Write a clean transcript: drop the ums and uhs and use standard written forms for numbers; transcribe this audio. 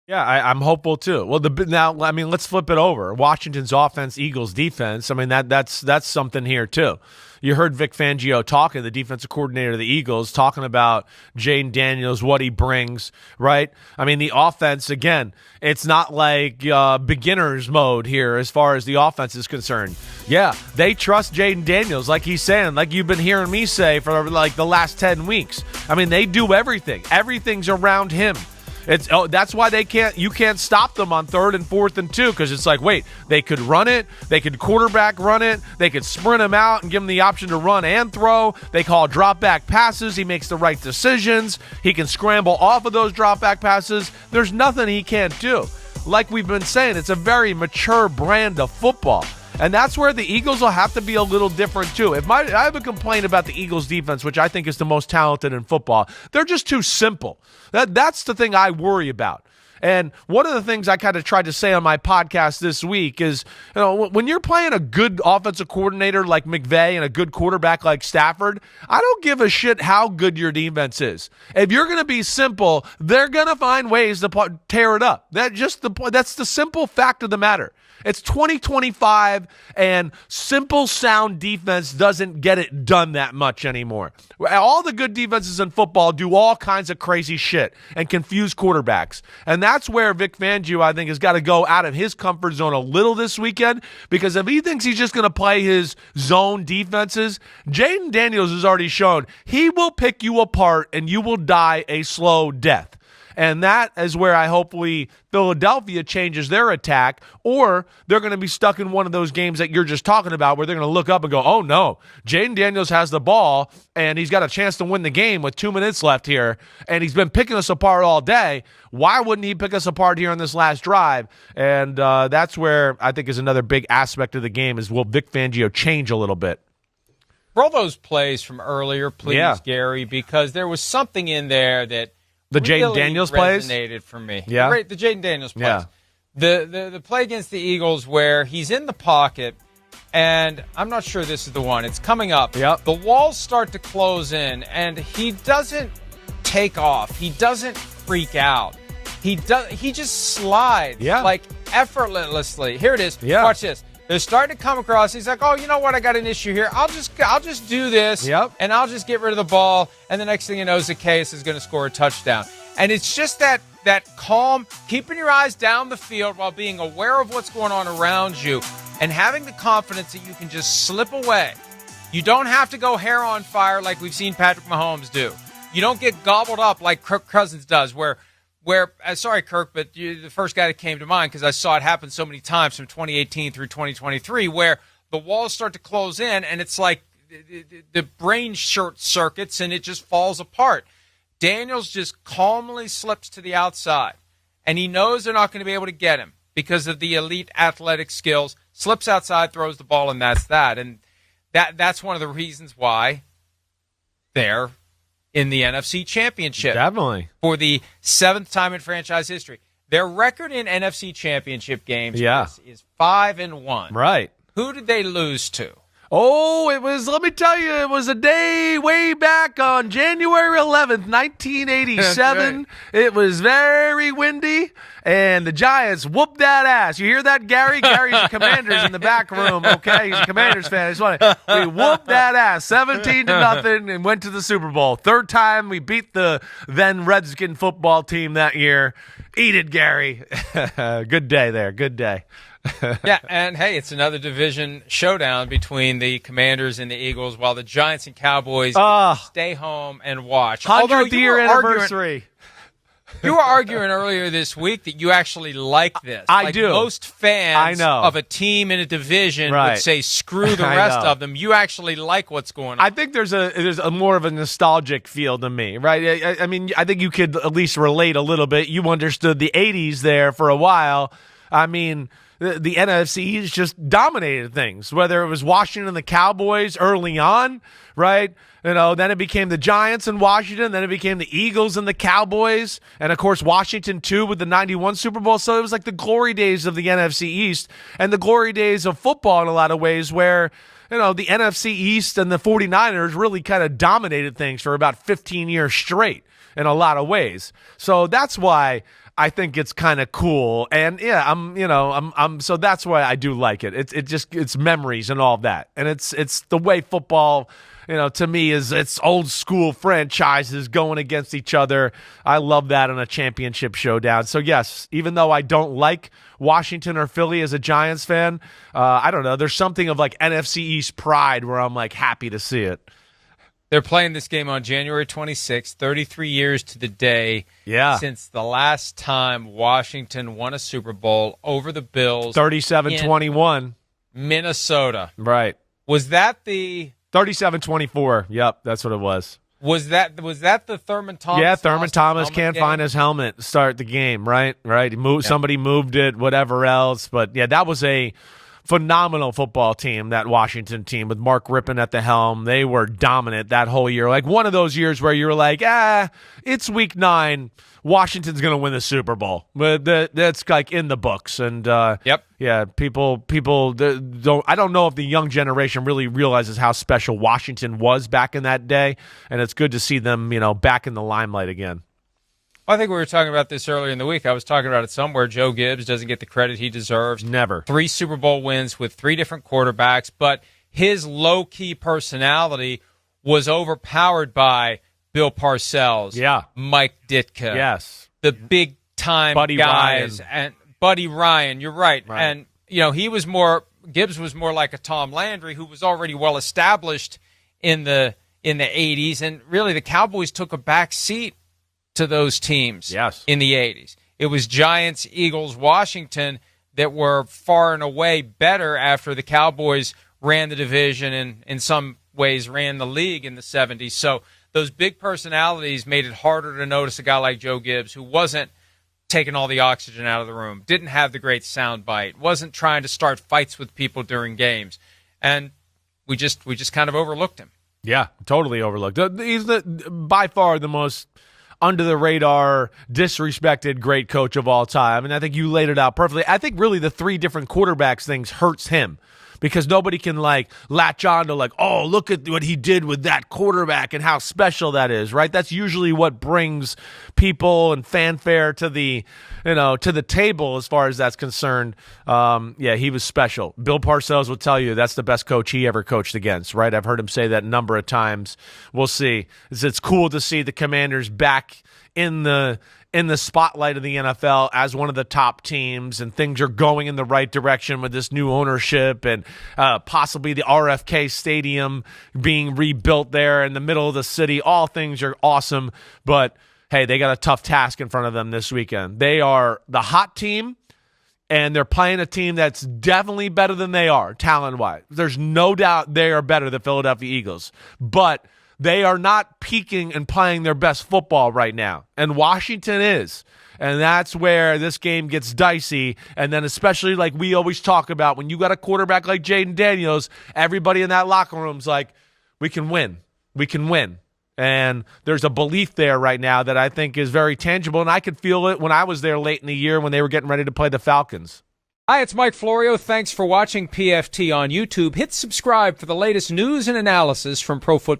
Yeah, I'm hopeful too. Well, now I mean, let's flip it over. Washington's offense, Eagles defense. I mean, that's something here too. You heard Vic Fangio talking, the defensive coordinator of the Eagles, talking about Jayden Daniels, what he brings, right? I mean, the offense, again, it's not like beginner's mode here as far as the offense is concerned. Yeah, they trust Jayden Daniels, like he's saying, like you've been hearing me say for like the last 10 weeks. I mean, they do everything. Everything's around him. That's why you can't stop them on 3rd and 4th and 2, because it's like, wait, they could run it, they could quarterback run it, they could sprint him out and give him the option to run and throw. They call drop back passes. He makes the right decisions. He can scramble off of those drop back passes. There's nothing he can't do. Like we've been saying, it's a very mature brand of football. And that's where the Eagles will have to be a little different too. I have a complaint about the Eagles defense, which I think is the most talented in football. They're just too simple. That's the thing I worry about. And one of the things I kind of tried to say on my podcast this week is, when you're playing a good offensive coordinator like McVay and a good quarterback like Stafford, I don't give a shit how good your defense is. If you're going to be simple, they're going to find ways to tear it up. That's the simple fact of the matter. It's 2025, and simple, sound defense doesn't get it done that much anymore. All the good defenses in football do all kinds of crazy shit and confuse quarterbacks. And that's where Vic Fangio, I think, has got to go out of his comfort zone a little this weekend, because if he thinks he's just going to play his zone defenses, Jayden Daniels has already shown he will pick you apart and you will die a slow death. And that is where hopefully Philadelphia changes their attack, or they're going to be stuck in one of those games that you're just talking about where they're going to look up and go, oh no, Jayden Daniels has the ball and he's got a chance to win the game with 2 minutes left here, and he's been picking us apart all day. Why wouldn't he pick us apart here on this last drive? And that's where I think is another big aspect of the game is, will Vic Fangio change a little bit? Roll those plays from earlier, please, Gary, because there was something in there that the Jayden Daniels plays resonated for me. Yeah, the Jayden Daniels plays. Yeah. The play against the Eagles where he's in the pocket, and I'm not sure this is the one. It's coming up. Yep. The walls start to close in, and he doesn't take off. He doesn't freak out. He just slides like effortlessly. Here it is. Yeah. Watch this. They're starting to come across. He's like, oh, you know what? I got an issue here. I'll just do this, and I'll just get rid of the ball. And the next thing you know, Zacchaeus is going to score a touchdown. And it's just that calm, keeping your eyes down the field while being aware of what's going on around you and having the confidence that you can just slip away. You don't have to go hair on fire like we've seen Patrick Mahomes do. You don't get gobbled up like Kirk Cousins does, where sorry, Kirk, but you're the first guy that came to mind because I saw it happen so many times from 2018 through 2023, where the walls start to close in and it's like the brain short circuits and it just falls apart. Daniels just calmly slips to the outside, and he knows they're not going to be able to get him because of the elite athletic skills, slips outside, throws the ball, and that's that. And that's one of the reasons why they're in the NFC Championship. Definitely. For the 7th time in franchise history. Their record in NFC Championship games is 5-1. Right. Who did they lose to? Oh, let me tell you, it was a day way back on January 11th, 1987. Right. It was very windy, and the Giants whooped that ass. You hear that, Gary? Gary's a Commanders in the back room, okay? He's a Commanders fan. We whooped that ass 17-0 and went to the Super Bowl. 3rd time we beat the then Redskin football team that year. Eat it, Gary. Good day there. Good day. Yeah, and hey, it's another division showdown between the Commanders and the Eagles, while the Giants and Cowboys stay home and watch. 100th year anniversary. You were arguing earlier this week that you actually like this. I do. Most fans of a team in a division would say, screw the rest of them. You actually like what's going on. I think there's a more of a nostalgic feel to me, right? I mean, I think you could at least relate a little bit. You understood the 80s there for a while. I mean, the NFC East just dominated things, whether it was Washington and the Cowboys early on, right? Then it became the Giants and Washington. Then it became the Eagles and the Cowboys. And, of course, Washington, too, with the 91 Super Bowl. So it was like the glory days of the NFC East and the glory days of football in a lot of ways, where, the NFC East and the 49ers really kind of dominated things for about 15 years straight in a lot of ways. So that's why I think it's kind of cool. And yeah, I'm so that's why I do like it. It's memories and all of that. And it's the way football, to me it's old school franchises going against each other. I love that in a championship showdown. So yes, even though I don't like Washington or Philly as a Giants fan, I don't know. There's something of like NFC East pride where I'm like happy to see it. They're playing this game on January 26th, 33 years to the day since the last time Washington won a Super Bowl over the Bills. 37-21. Minnesota. Right. Was that the 37-24? Yep, that's what it was. Was that the Thurman Thomas? Yeah, Thurman Thomas can't game? find his helmet to start the game, right? Somebody moved it, whatever else. But yeah, that was a phenomenal football team, that Washington team with Mark Rippon at the helm. They were dominant that whole year. Like one of those years where you're like, it's week 9. Washington's going to win the Super Bowl. But that's like in the books. And yeah, people don't. I don't know if the young generation really realizes how special Washington was back in that day. And it's good to see them, back in the limelight again. I think we were talking about this earlier in the week. I was talking about it somewhere. Joe Gibbs doesn't get the credit he deserves. Never. 3 Super Bowl wins with 3 different quarterbacks, but his low-key personality was overpowered by Bill Parcells, Mike Ditka, the big-time guys, and Buddy Ryan. You're right. And Gibbs was more like a Tom Landry, who was already well-established in the 80s, and really the Cowboys took a back seat to those teams in the 80s. It was Giants, Eagles, Washington that were far and away better after the Cowboys ran the division and in some ways ran the league in the 70s. So those big personalities made it harder to notice a guy like Joe Gibbs, who wasn't taking all the oxygen out of the room, didn't have the great sound bite, wasn't trying to start fights with people during games. And we just kind of overlooked him. Yeah, totally overlooked. He's by far the most under the radar, disrespected great coach of all time. And I think you laid it out perfectly. I think really the 3 different quarterbacks things hurts him because nobody can latch on to oh, look at what he did with that quarterback and how special that is, right? That's usually what brings people and fanfare to the, to the table as far as that's concerned. He was special. Bill Parcells will tell you that's the best coach he ever coached against, right? I've heard him say that a number of times. We'll see. It's cool to see the Commanders back in the spotlight of the NFL as one of the top teams, and things are going in the right direction with this new ownership and possibly the RFK Stadium being rebuilt there in the middle of the city. All things are awesome, but hey, they got a tough task in front of them this weekend. They are the hot team, and they're playing a team that's definitely better than they are talent-wise. There's no doubt they are better than Philadelphia Eagles, but they are not peaking and playing their best football right now, and Washington is. And that's where this game gets dicey. And then especially like we always talk about, when you got a quarterback like Jayden Daniels, everybody in that locker room's like, we can win. We can win. And there's a belief there right now that I think is very tangible, and I could feel it when I was there late in the year when they were getting ready to play the Falcons. Hi, it's Mike Florio. Thanks for watching PFT on YouTube. Hit subscribe for the latest news and analysis from Pro Football.